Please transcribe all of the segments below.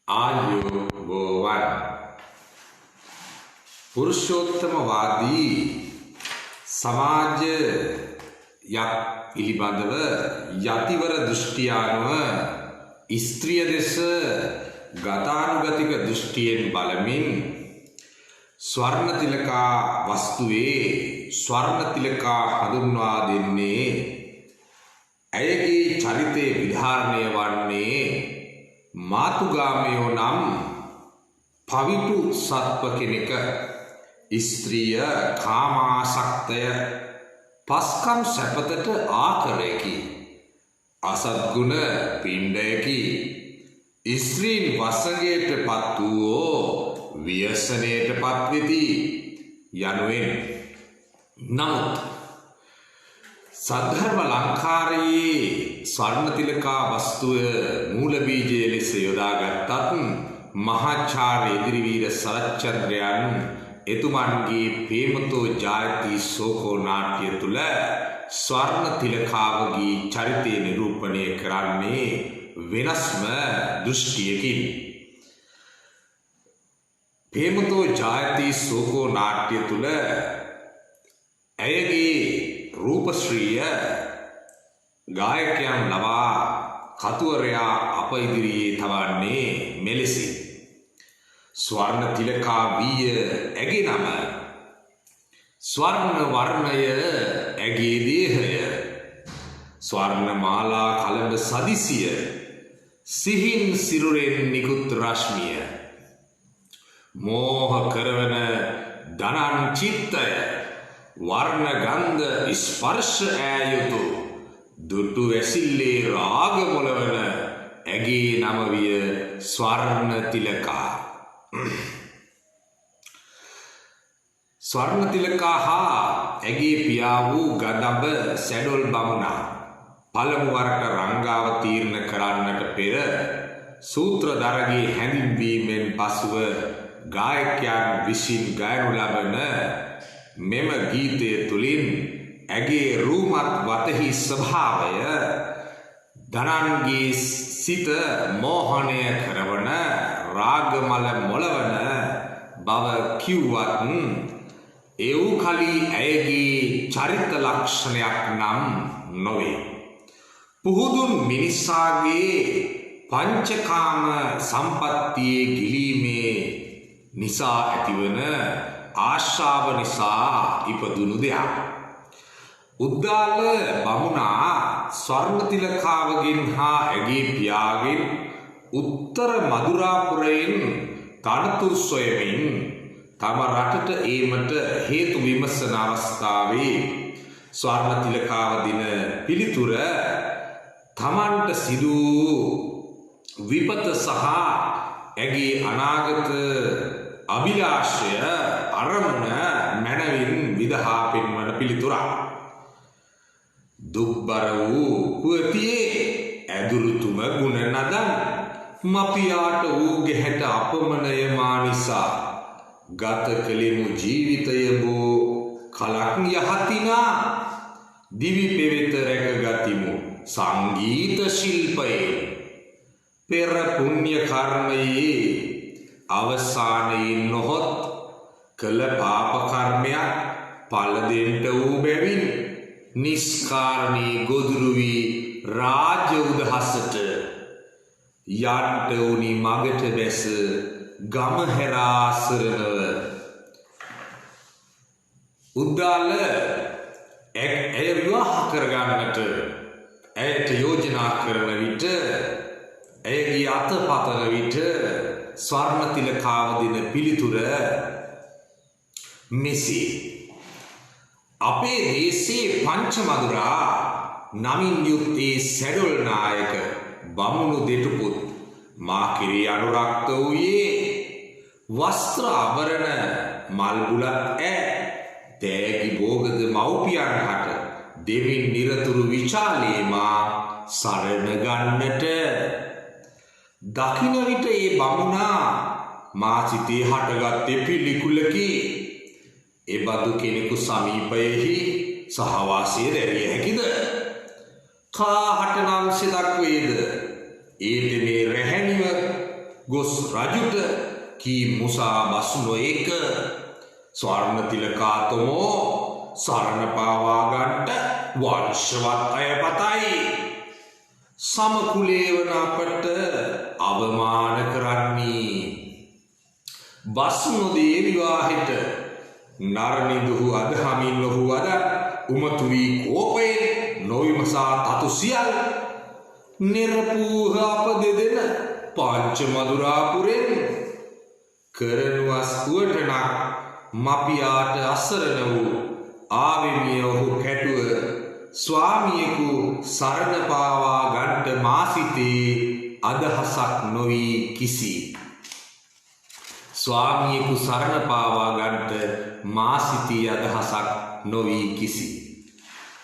ආයුබෝවන් පුරුෂෝත්තමවාදී සමාජයක් පිළිබඳව යතිවර දෘෂ්ටිය අනුව ස්ත්‍රිය දෙස ගතානුගතික දෘෂ්ටියෙන් බලමින් ස්වර්ණ තිලකා වස්තුවේ ස්වර්ණ තිලකා හඳුන්වා දෙන්නේ ඇයගේ චරිතයේ විධාරණය වන්නේ මාතුගාමයෝ නම් පවිතු සත්ව කෙනෙක ස්ත්‍රිය කාමාසක්තය පස්කම් සැපතට ආකරයකි අසත්ගුණ පිණ්ඩයකි ස්ත්‍රීන් වසඟයට පත් වූෝ ව්‍යසනයට පත්වෙති යනුවෙන් නමුත් සද්ධර්ම ලංකාරයේ ස්වර්ණතිලකා වස්තුව මූල බීජය ලෙස යොදාගත්තත් මහාචාර්ය ඉදිරිවීර සරච්චන්ද්‍රයන් එතුමන්ගේ ප්‍රේමතෝ ජායති සෝකෝ නාට්‍ය තුල ස්වර්ණතිලකාවගේ චරිතය නිරූපණය කරන්නේ වෙනස්ම දෘෂ්ටියකින්. ප්‍රේමතෝ ජායති සෝකෝ නාට්‍ය තුල ඇයගේ රූපශ්‍රීය ගායකයන් ලවා කතුවරයා අප ඉදිරියේ තවන්නේ මෙලෙසි. ස්වර්ණ තිලකා වීය ඇගේ නම, ස්වර්ණ වර්ණය ඇගේ දේහය, ස්වර්ණ මාලා කලඹ සදිසිය, සිහින් සිරුරෙන් නිකුත් රශ්මිය, මෝහ කරවන දනන් චිත්තය, වර්ණ ගන්ධ ස්පර්ශ ඈයුතු දුටු ඇසිල්ලේ රාග මොලවන ඇගේ නම විය ස්වර්ණ තිලකා. ස්වර්ණ තිලකා හා ඇගේ පියා වූ ගදඹ සැඩොල් බමුණා පළමු වරට රංගාව තීරණ කරන්නට පෙර සූත්‍රධරගේ හැඳින්වීමෙන් පසුව ගායකයන් විසින් ගයනු ලබන මෙම ගීතය තුළින් ඇගේ රූමත් වතෙහි ස්වභාවය ධනන්ගේ සිත මෝහනය කරවන රාගමල මොලවන බව කිව්වත් ඒ වූ කලී ඇයගේ චරිත ලක්ෂණයක් නම් නොවේ. පුහුදුන් මිනිසාගේ පංචකාම සම්පත්තියේ ගිලීමේ නිසා ඇතිවන ආශාව නිසා ඉපදුණු දෙයක්. උද්දාල බමුණා ස්වර්ණ තිලකාවගෙන් හා ඇගේ පියාගෙන් උත්තර මදුරාපුරයෙන් තනතුරු සොයමින් තම රටට ඒමට හේතු විමසන අවස්ථාවේ ස්වර්ණ තිලකාව දින පිළිතුර තමන්ට සිදු විපත සහ ඇගේ අනාගත අභිලාෂය අරමුණ මැනවින් විදහා පෙන්වන පිළිතුරක්. දුක්බර වූ පුවතියේ ඇදුරුතුම ගුණ නදන් මපියාට වූ ගැහැට අපමණය මා නිසා ගත කළෙමු ජීවිතය බෝ කලක් යහතිනා දිවි පෙවෙත රැකගතිමු සංගීත ශිල්පයේ පෙර පුණ්‍ය කර්මයේ අවසානයේ නොහොත් කළ පාප කර්මයක් පල දෙන්ට වූ බැවින් නිස්කාරණී ගොදුරු වී රාජ්‍ය උදහසට යන්ට උනි මගට බැස ගම හැරා සරණව. උද්දාල ඇය විවාහ කරගන්නට ඇයට යෝජනා කරන විට ඇයගේ අත පතන විට ස්වර්ණ තිලකාව දින පිළිතුර මෙසේ. අපේ දේශේ පංචමදුරා නමින් යුත්තේ සැඩොල් නායක බමුණු දෙටුපුත් මා කිරී අනුරක්ත වූයේ වස්ත්‍ර ආභරණ මල්බුලත් තෑගි භෝගද මව්පියන් හට දෙමින් නිරතුරු විචාලේ මා සරණ ගන්නට. දකින විට ඒ බමුණා මා සිතේ හටගත්තේ පිළිකුලකි. එබඳු කෙනෙකු සමීපයෙහි සහවාසය දැරිය හැකිද? කාහට නම් සෙදක් වේද? ඒද මේ රැහැනිව ගොස් රජුට කී මුසා බස්නෝ එක ස්වර්ණ තිලකාතමෝ සරණ පාවා ගන්නට වංශවත් අය පතයි. සමකුලේ වන අපට අවමාන කරන්නේ. බස්නෝදී විවාහෙට නරනිදුහු අදහමින් නොහු අද උමතු වී කෝපයෙන් නොවිමසා තතු සියල් නිර්පූහ අප දෙදෙන පංච මදුරාපුරෙන් කරනු අස්කුවටනක් මපියාට අසරණ වූ ආවෙමිය ඔහු කැටුව ස්වාමියෙකු සරණ පාවා ගන්ට මාසිතේ අදහසක් නොවී කිසි. ස්වාමියෙකු සරණ පාවා ගන්ට මාසිතී අදහසක් නොවී කිසි.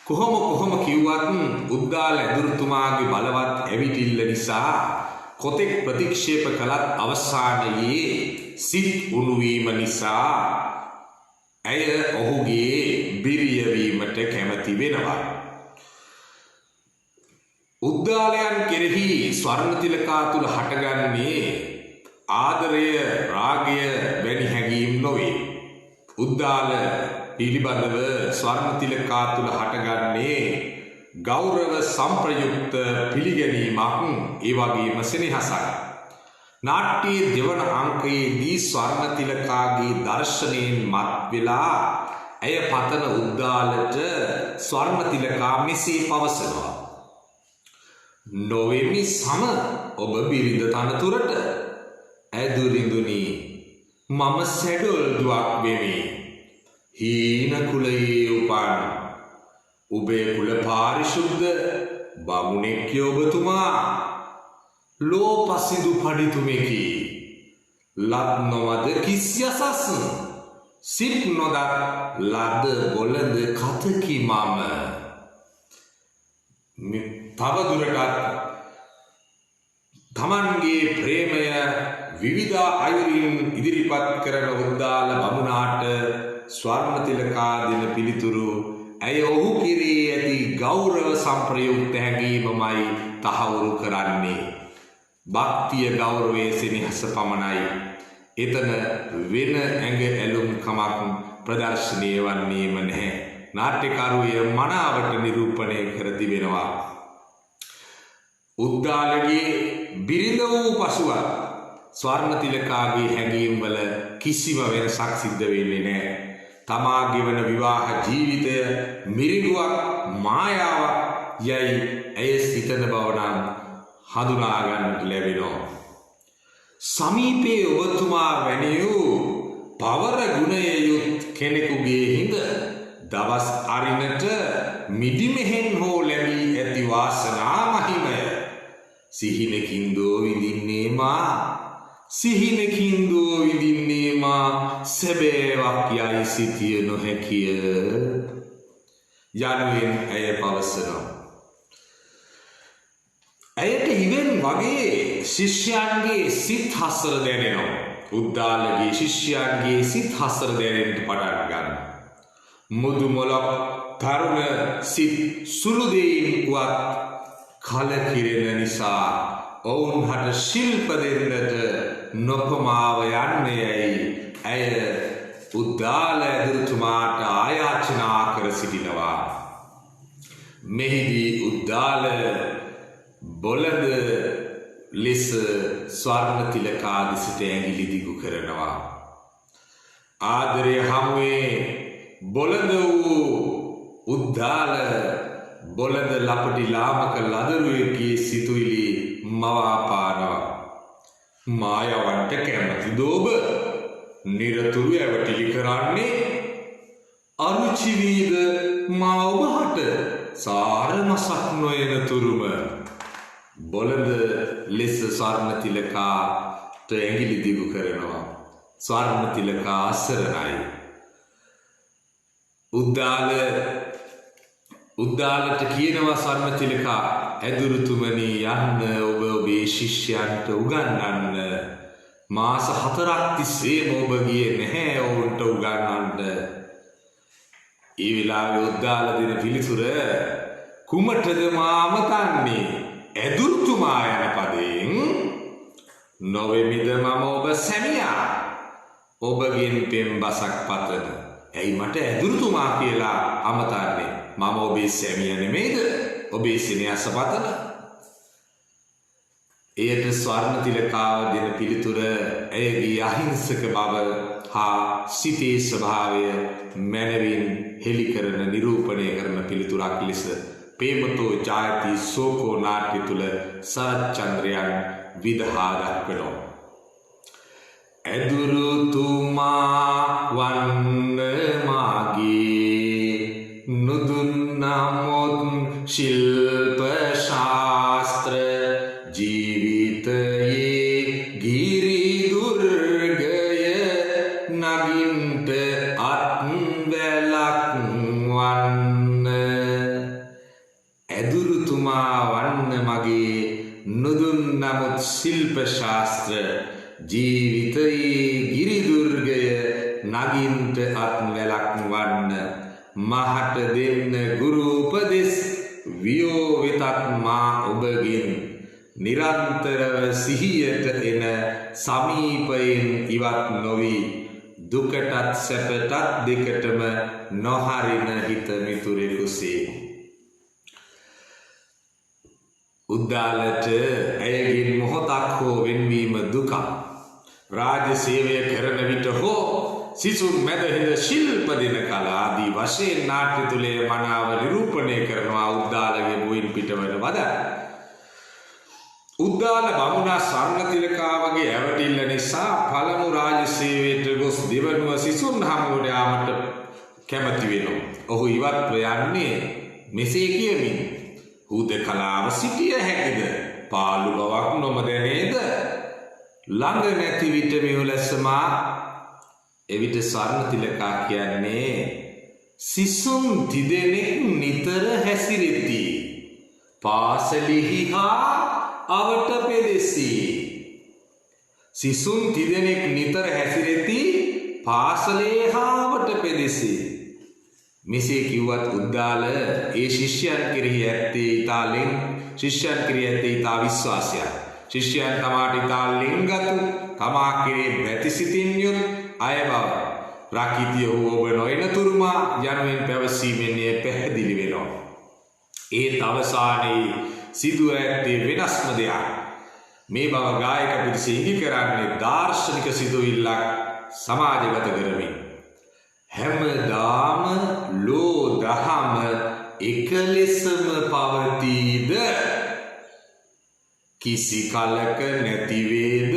කොහොම කිව්වත් උද්දාල ඇදුරුතුමාගේ බලවත් ඇවිටිල්ල නිසා කොතෙක් ප්‍රතික්ෂේප කළත් අවසානයේ සිත් උණුවීම නිසා ඇය ඔහුගේ බිරියවීමට කැමති වෙනවා. උද්දාලයන් කෙරෙහි ස්වර්ණතිලකා තුල හටගන්නේ ආදරය රාගය වැනි හැඟීම් නොවේ. උද්දාල පිළිබඳව ස්වර්ණතිලකා තුල හටගන්නේ ගෞරව සම්ප්‍රයුක්ත පිළිගැනීමක් ඒ වගේම සෙනෙහසක්. නාට්‍යයේ දෙවන අංකයේදී ස්වර්ණතිලකාගේ දර්ශනයෙන් මත් වෙලා ඇය පතන උද්දාලට ස්වර්ණතිලකා මෙසේ පවසනවා. නොවෙමි සම ඔබ බිරිඳ තනතුරට ඇදුරිඳුනි මම සැඩොල් දුවක් වෙමි. හීන කුලයේ උපන් උබේ කුල පාරිශුද්ධ බමුණෙක්ය ඔබතුමා. ලෝපසිදු පඩිතුමෙකි ලත් නොවද කිසියසස් සිත් නොදත් ලද බොළඳ කතකි මම. තවදුරටත් තමන්ගේ ප්‍රේමය විවිධ අයුරින් ඉදිරිපත් කරන උද්දාල බමුණාට ස්වර්ණතිලකා දෙන පිළිතුරු ඇය ඔහු කෙරේ ඇති ගෞරව සම්ප්‍රයුක්ත හැඟීමමයි තහවුරු කරන්නේ. භක්තිය ගෞරවයේ සෙනෙහස පමණයි. එතන වෙන ඇඟ ඇලුම් කමක් ප්‍රදර්ශනය වන්නේම නැහැ. නාට්‍යකරුවය මනාවට නිරූපණය කර තිබෙනවා. උද්දාලගේ බිරිඳ වූ පසුවත් ස්වර්ණතිලකාගේ හැඟීම් වල කිසිම වෙනසක් සිද්ධ වෙන්නේ නැහැ. තමා ගෙවන විවාහ ජීවිතය මිරිඟුවක් මායාවක් යයි ඇය සිතන බව නම් හඳුනා ගන්නට ලැබෙනවා. සමීපයේ ඔබතුමා වැනි වූ පවර ගුණයයුත් කෙනෙකුගේ හිඳ දවස් අරිනට මිදිමෙහෙන් හෝ ලැබී ඇති වාසනා මහිමය. සිහිනකින් දෝ විඳින්නේ මා සිහිනකින් දෝ විඳින්නේ මා සැබෑවක් යයි සිතිය නොහැකිය යනුවෙන් ඇය පවසනවා. ඇයට ඉවෙන් වගේ ශිෂ්‍යයන්ගේ සිත් හසර දැනෙනවා. උද්දාලගේ ශිෂ්‍යයන්ගේ සිත් හසර දැනෙන්න පටන් ගන්න. මුදු මොලක් තරුණ සිත් සුළු දෙයින් වුවත් කලකිරෙන නිසා ඔවුන් හට ශිල්ප දෙන්නට නොපමාව යන්නේයි ඇය උද්දාල ඇදුරුතුමාට ආයාචනා කර සිටිනවා. මෙහිදී උද්දාල බොළඳ ලෙස ස්වර්ණතිලකා දෙසට ඇඟිලි දිගු කරනවා. ආදරය හමුවේ බොළඳ වූ උද්දාල බොළඳ ලපටි ලාමක ලදරුවෙක්ගේ සිතුවිලි මවාපානවා. මායවන්ට කැමතිද ඔබ? නිරතුරු ඇවටිලි කරන්නේ අරුචිවීද මා ඔබහට සාර මසක් නොයන තුරුම. බොළඳ ලෙස ස්වර්ණතිලකාට ඇඟිලි දිගු කරනවා. ස්වර්ණතිලකා අසරණයි. උද්දාලට කියනවා ස්වර්ණතිලකා ඇදුරුතුමනි යන්න ඔබ ඔබේ ශිෂ්‍යයන්ට උගන්වන්න. මාස 4ක් තිස්සේම ඔබ ගියේ නැහැ ඔවුන්ට උගන්වන්න. ඒ වෙලාවේ උද්දාල දෙන පිළිතුර කුමටද මා අමතන්නේ? ඇදුරුතුමා යන පදයෙන් නොවෙමිද මම ඔබ සැමියා ඔබගෙන් පෙම් බසක් පතන. ඇයි මට ඇදුරුතුමා කියලා අමතන්නේ? මම ඔබේ සැමියා නෙමෙයිද? ඔබේ සෙනෙහස පතන. එයට ස්වර්ණ තිලකාව දෙන පිළිතුර ඇයගේ අහිංසක බව හා සිතේ ස්වභාවය මැනවින් හෙළි කරන නිරූපණය කරන පිළිතුරක් ලෙස ප්‍රේමතෝ ජායති සෝකෝ නාට්‍ය තුල සරච්චන්ද්‍රයන් විදහා දක්වනවා. ඇදුරුතුමා වන්න මාගේ නුදුන් නමුත් ශිල්ප ශාස්ත්‍ර ජීවිතයේ ගිරි දුර්ගය නගින්ට අත්වැලක් වන්න. ඇදුරුතුමා වන්න මගේ නුදුන් නමුත් ශිල්ප ශාස්ත්‍ර ජීවිතයේ ගිරි දුර්ගය නගින්ට අත්වැලක් වන්න. මහට දෙන්න ගුරු උපදෙස් වියෝ වෙතත් මා ඔබගෙන් නිරන්තරව සිහියට එන සමීපයෙන් ඉවත් නොවි දුකටත් සැපටත් දෙකටම නොහරින හිත මිතුරෙකුසේ. උද්දාලට ඇයගෙන් මොහොතක් හෝ වෙන්වීම දුකක්. රාජ්‍ය සේවය කරන විට හෝ සිසුන් මැදහිඳ ශිල්ප දෙන කල ආදී වශයෙන් නාට්‍ය තුලේ මනාව නිරූපණය කරනවා උද්දාලගේ මුවින් පිටවන වද. උද්දාල බමුණා ස්වර්ණ තිලකාවගේ ඇවටිල්ල නිසා පළමු රාජ්‍ය සේවයට ගොස් දෙවනුව සිසුන් හමුවට යාමට කැමති වෙනවා. ඔහු ඉවත්ව යන්නේ මෙසේ කියමින් හුදකලාව සිටිය හැකිද? පාළු බවක් නොමදැනේද? ළඟ නැති විට මෙවලසමා. එවිට ස්වර්ණ තිලකා කියන්නේ සිසුන් තිදෙනෙක් නිතර හැසිරෙති. පාසලෙහි හා අවට පෙදෙසි. සිසුන් තිදෙනෙක් නිතර හැසිරෙති පාසලේ හා අවට පෙදෙසි. මෙසේ කිව්වත් උද්දාල ඒ ශිෂ්‍යයන් කෙරෙහි ඇත්තේ ඉතාලෙන් ශිෂ්‍යයන් කෙරෙහි ඇත්තේ ඉතා විශ්වාසයක්. ශිෂ්‍යයන් තමාට ඉතා ලෙන්ගතු තමා කෙරේ බැතිසිතින් යුත් අය බව රකිතිය වූ ඔබ නොයනතුරුමා යනුවෙන් පැවසීමෙන් එය පැහැදිලි වෙනවා. ඒත් අවසානයේ සිදුව ඇත්තේ වෙනස්ම දෙයක්. මේ බව ගායක පිරිස ඉඟි කරන්නේ දාර්ශනික සිදුවිල්ලක් සමාජගත කරමින්. හැමදාම ලෝ දහම එක ලෙසම පවතීද? කිසි කලක නැතිවේද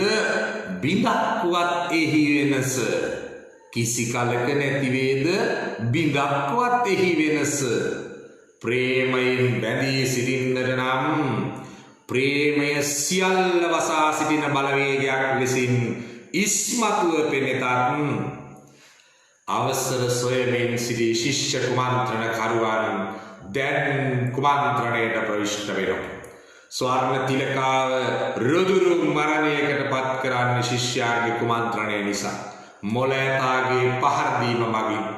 බිඳක්වත් එහි වෙනස? කිසි කලක නැතිවේද බිඳක්වත් එහි වෙනස? ප්‍රේමයෙන් බැඳී සිටින්නට නම් ප්‍රේමය සියල්ල වසා සිටින බලවේගයක් ලෙසින් ඉස්මතුව පෙනෙතත් අවසර සොයමින් සිටි ශිෂ්‍ය කුමන්ත්‍රණ කරුවන් දැන් කුමන්ත්‍රණයට ප්‍රවිෂ්ඨ වෙනවා. ස්වර්ණ තිලකාව රුදුරු මරණයකට පත් කරන්නේ ශිෂ්‍යයාගේ කුමන්ත්‍රණය නිසා. මොලෑතාගේ පහර දීම මගින්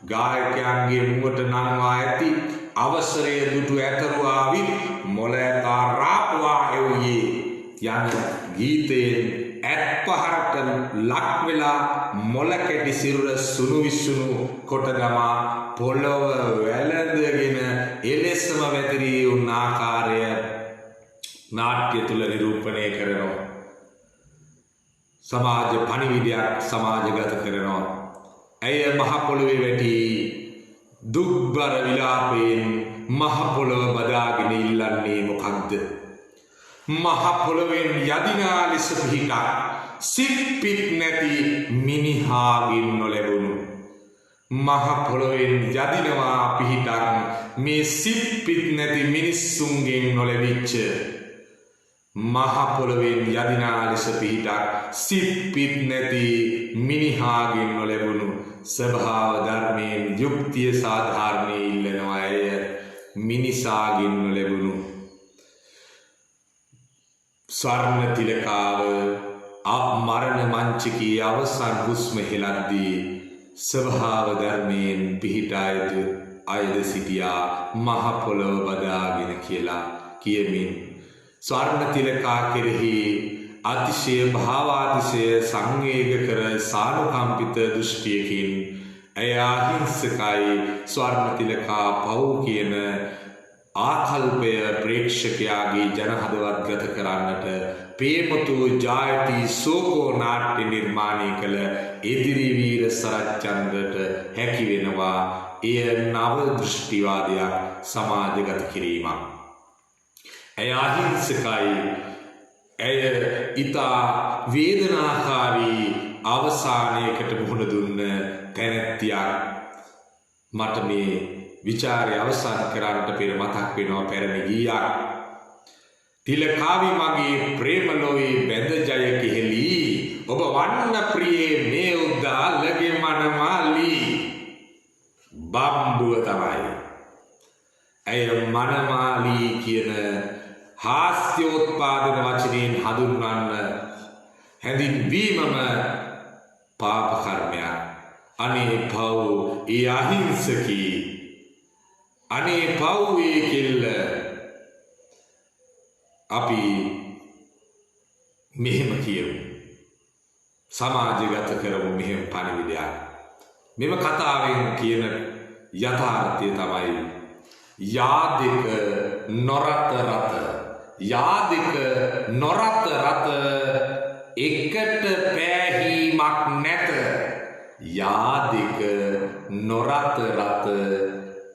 ගායකයන්ගේ මුවට නංවා ඇති අවසරය දුටු ඇතරුවා විත් මොලෑතා රාපුවා එව්යේ යන ගීතයෙන් ඇත් පහරට ලක් වෙලා මොලකැටි සිරුර සුණු විසුණු කොට දමා පොළොව වැළඳගෙන එලෙසම වැතිරී වුණ ආකාරය නාට්‍ය තුල නිරූපණය කරනවා. සමාජ පණිවිඩයක් සමාජගත කරනවා. ඇය මහ පොළොවේ වැටි දුක්බර විලාපයෙන් මහ පොළොව බදාගෙන ඉල්ලන්නේ මොකක්ද? මහ පොළොවෙන් යදිනා ලෙස පිහිටා සිත්පිත් නැති මිනිහාගෙන් නොලැබුණු මහ පොළොවෙන් යදිනවා පිහිටක් මේ සිත්පිත් නැති මිනිස්සුන්ගෙන් නොලැබිච්ච මහ පොළොවෙන් යදිනා ලෙස පිහිටක් සිත්පිත් නැති මිනිහාගෙන් නොලැබුණු ස්වභාව ධර්මයෙන් යුක්තිය සාධාරණය ඉල්ලනවා අය මිනිසාගෙන් නොලැබුණු ස්වර්ණ තිලකාව මරණ මංචකී අවසන් හුස්ම හෙලද්දී ස්වභාව ධර්මයෙන් පිහිටා අයද සිටියා මහ පොළොව බදාගෙන කියලා කියමින් ස්වර්ණ තිලකා කෙරෙහි අතිශය භාවාතිශය සංවේග කර සානුකම්පිත දෘෂ්ටියකින් ඇය අහිංසකයි ස්වර්ණතිලකා පව් කියන ආකල්පය ප්‍රේක්ෂකයාගේ ජනහදවත් ගත කරන්නට ප්‍රේමතු ජායති සෝකෝ නාට්‍ය නිර්මාණය කළ එදිරිවීර සරච්චන්ද්‍රට හැකි වෙනවා එය නව දෘෂ්ටිවාදයක් සමාජගත කිරීමක්. ඇය අහිංසකයි. ඇය ඉතා වේදනාකාරී අවසානයකට මුහුණ දුන්න තැනැත්තියක්. මට මේ විචාරය අවසන් කරන්නට පෙර මතක් වෙනවා පැරණි ගීයක්. තිලකාවි මගේ ප්‍රේමලොවේ බැඳ ජය කෙහෙලි ඔබ වන්න ප්‍රියේ මේ උද්දාලගේ මනමාලි. බම්බුව තමයි. ඇය මනමාලි කියන හාස්‍යෝත්පාදන වචනයෙන් හඳුන්වන්න හැඳින්වීමම පාප කර්මයක්. අනේ පව් ඒ අහිංසකී. අනේ පව් ඒ කෙල්ල. අපි මෙහෙම කියමු. සමාජගත කරමු මෙහෙම පණිවිඩයක්. මෙම කතාවෙන් කියන යථාර්ථය තමයි යාදක නොරත රත. යාදක නොරත රත එකට පෑහීමක් නැත. යාදක නොරත රත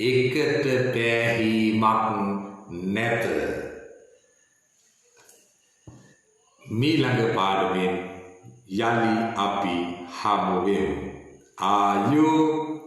එකට පෑහීමක් නැත. මීළඟ පාඩමෙන් යලි අපි හමු වෙමු. ආයුබෝවන්.